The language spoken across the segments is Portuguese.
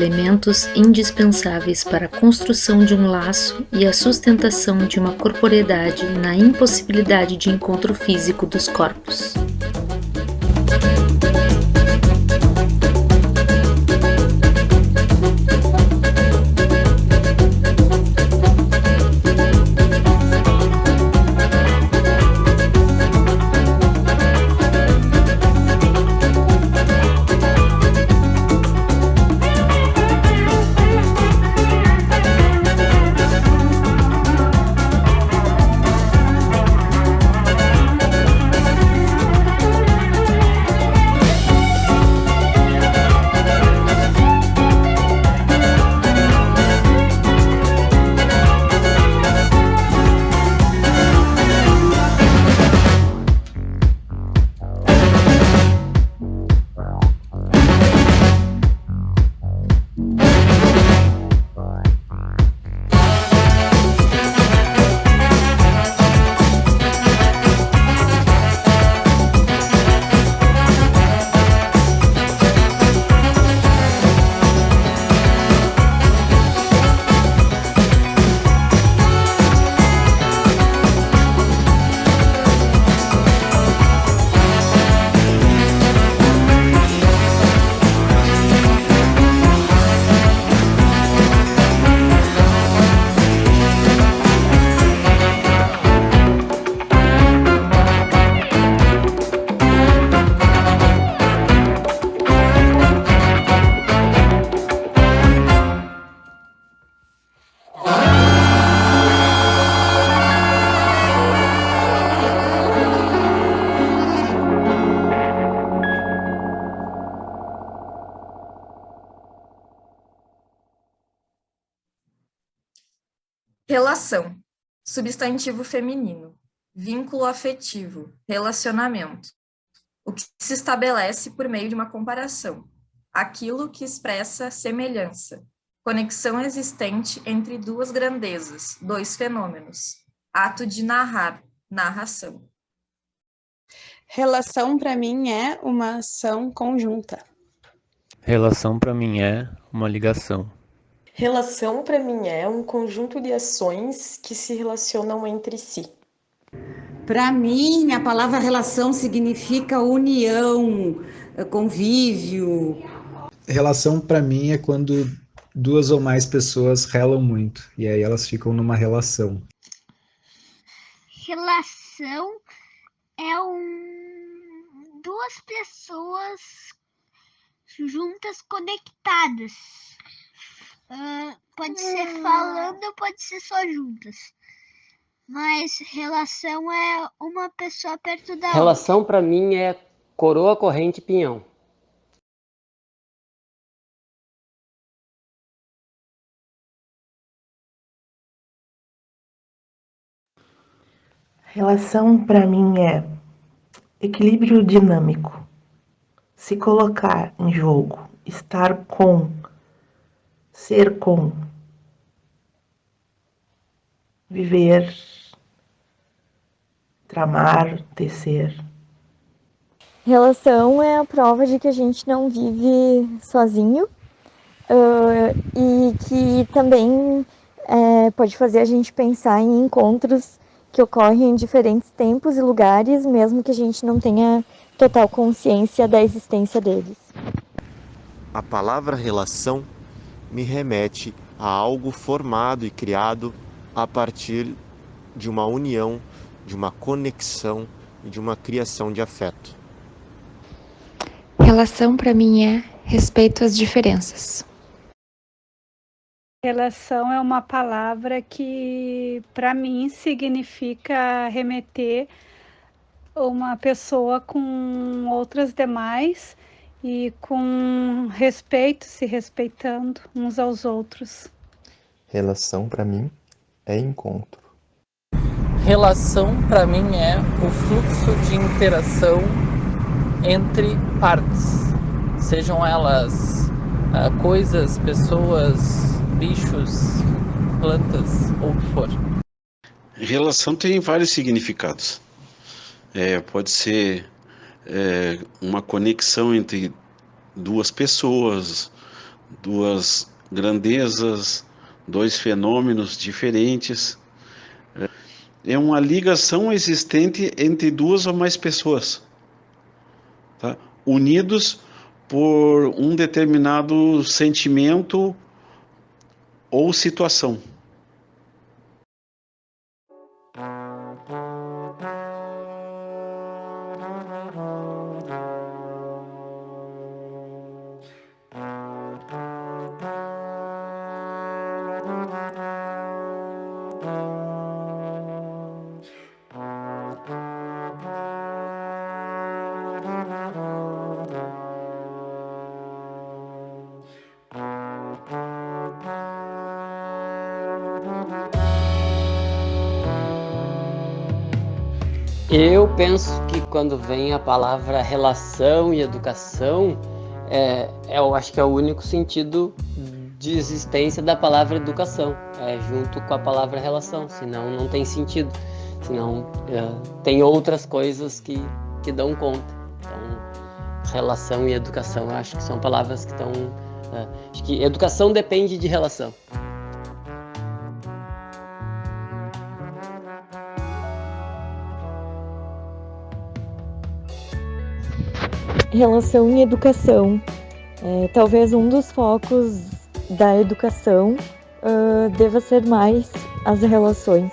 elementos indispensáveis para a construção de um laço e a sustentação de uma corporeidade na impossibilidade de encontro físico dos corpos. Relação, substantivo feminino, vínculo afetivo, relacionamento. O que se estabelece por meio de uma comparação, aquilo que expressa semelhança, conexão existente entre duas grandezas, dois fenômenos, ato de narrar, narração. Relação para mim é uma ação conjunta. Relação para mim é uma ligação. Relação para mim é um conjunto de ações que se relacionam entre si. Para mim, a palavra relação significa união, convívio. Relação para mim é quando duas ou mais pessoas relam muito e aí elas ficam numa relação. Relação é duas pessoas juntas conectadas. Pode ser falando ou pode ser só juntas. Mas relação é uma pessoa perto da Relação para mim é coroa, corrente e pinhão. Relação para mim é equilíbrio dinâmico. Se colocar em jogo, estar com, ser com, viver, tramar, tecer. Relação é a prova de que a gente não vive sozinho e que também pode fazer a gente pensar em encontros que ocorrem em diferentes tempos e lugares, mesmo que a gente não tenha total consciência da existência deles. A palavra relação me remete a algo formado e criado a partir de uma união, de uma conexão e de uma criação de afeto. Relação para mim é respeito às diferenças. Relação é uma palavra que, para mim, significa remeter uma pessoa com outras demais e com respeito, se respeitando uns aos outros. Relação, para mim, é encontro. Relação, para mim, é o fluxo de interação entre partes, sejam elas coisas, pessoas, bichos, plantas ou o que for. Relação tem vários significados. Pode ser uma conexão entre duas pessoas, duas grandezas, dois fenômenos diferentes. É uma ligação existente entre duas ou mais pessoas, tá? Unidos por um determinado sentimento ou situação. Eu penso que quando vem a palavra relação e educação, eu acho que é o único sentido de existência da palavra educação, junto com a palavra relação, senão não tem sentido, senão tem outras coisas que dão conta. Então, relação e educação, eu acho que são palavras que estão... acho que educação depende de relação. Relação e educação. Talvez um dos focos da educação deva ser mais as relações.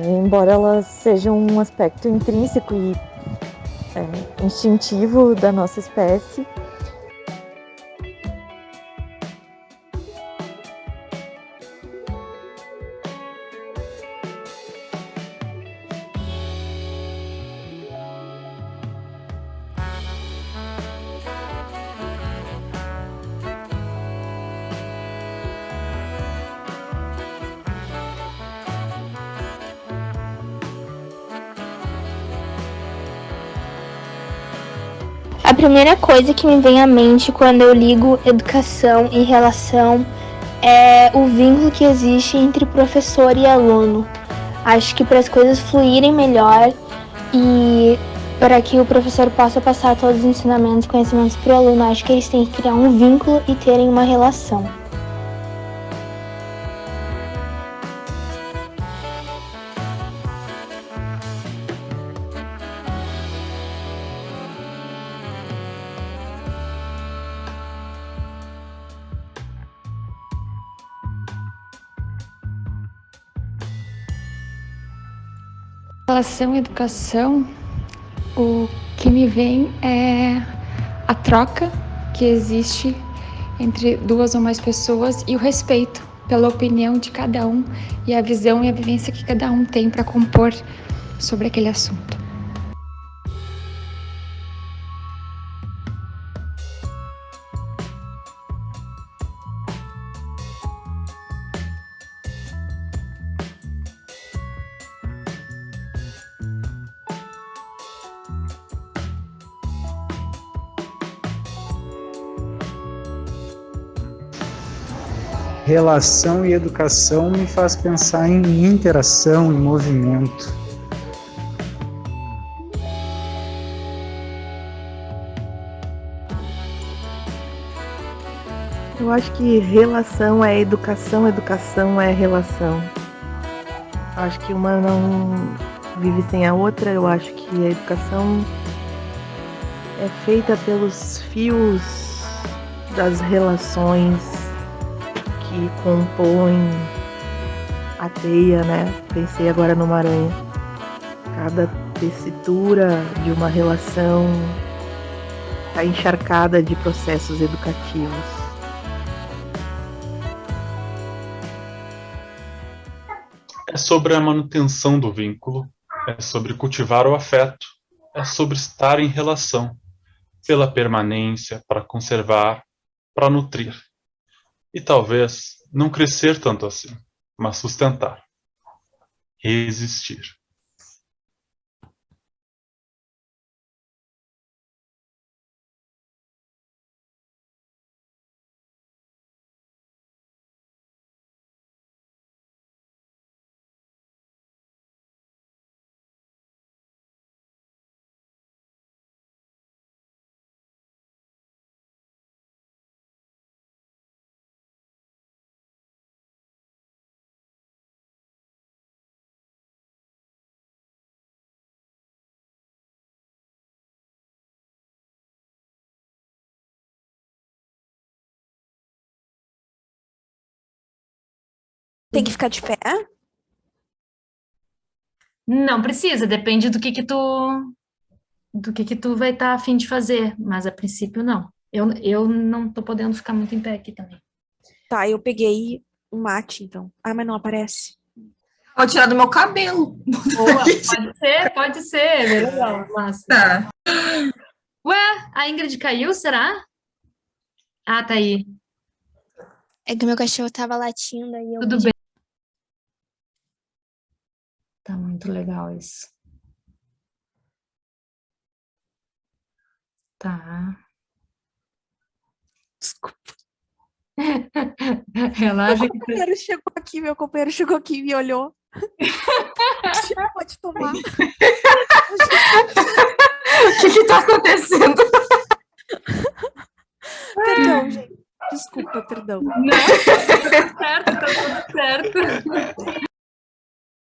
Embora elas sejam um aspecto intrínseco e instintivo da nossa espécie, A primeira coisa que me vem à mente quando eu ligo educação e relação é o vínculo que existe entre professor e aluno. Acho que para as coisas fluírem melhor e para que o professor possa passar todos os ensinamentos e conhecimentos para o aluno, acho que eles têm que criar um vínculo e terem uma relação. Relação e educação, o que me vem é a troca que existe entre duas ou mais pessoas e o respeito pela opinião de cada um e a visão e a vivência que cada um tem para compor sobre aquele assunto. Relação e educação me faz pensar em interação, em movimento. Eu acho que relação é educação, educação é relação. Eu acho que uma não vive sem a outra. Eu acho que a educação é feita pelos fios das relações que compõem a teia, né? Pensei agora numa aranha. Cada tessitura de uma relação está encharcada de processos educativos. É sobre a manutenção do vínculo, é sobre cultivar o afeto, é sobre estar em relação, pela permanência, para conservar, para nutrir. E talvez não crescer tanto assim, mas sustentar, resistir. Tem que ficar de pé? Não precisa, depende do que tu vai estar a fim de fazer, mas a princípio não. Eu não tô podendo ficar muito em pé aqui também. Tá, eu peguei um mate, então. Ah, mas não aparece. Vou tirar do meu cabelo. Boa, pode ser, é legal, massa. Tá. Ué, a Ingrid caiu, será? Ah, tá aí. É que meu cachorro tava latindo aí. Tudo bem. Tá muito legal isso. Tá. Desculpa. Relaxa. Meu companheiro chegou aqui e me olhou. Pode tomar. O que tá acontecendo? Perdão, gente. Desculpa, perdão. Não, tá tudo certo, tá tudo certo.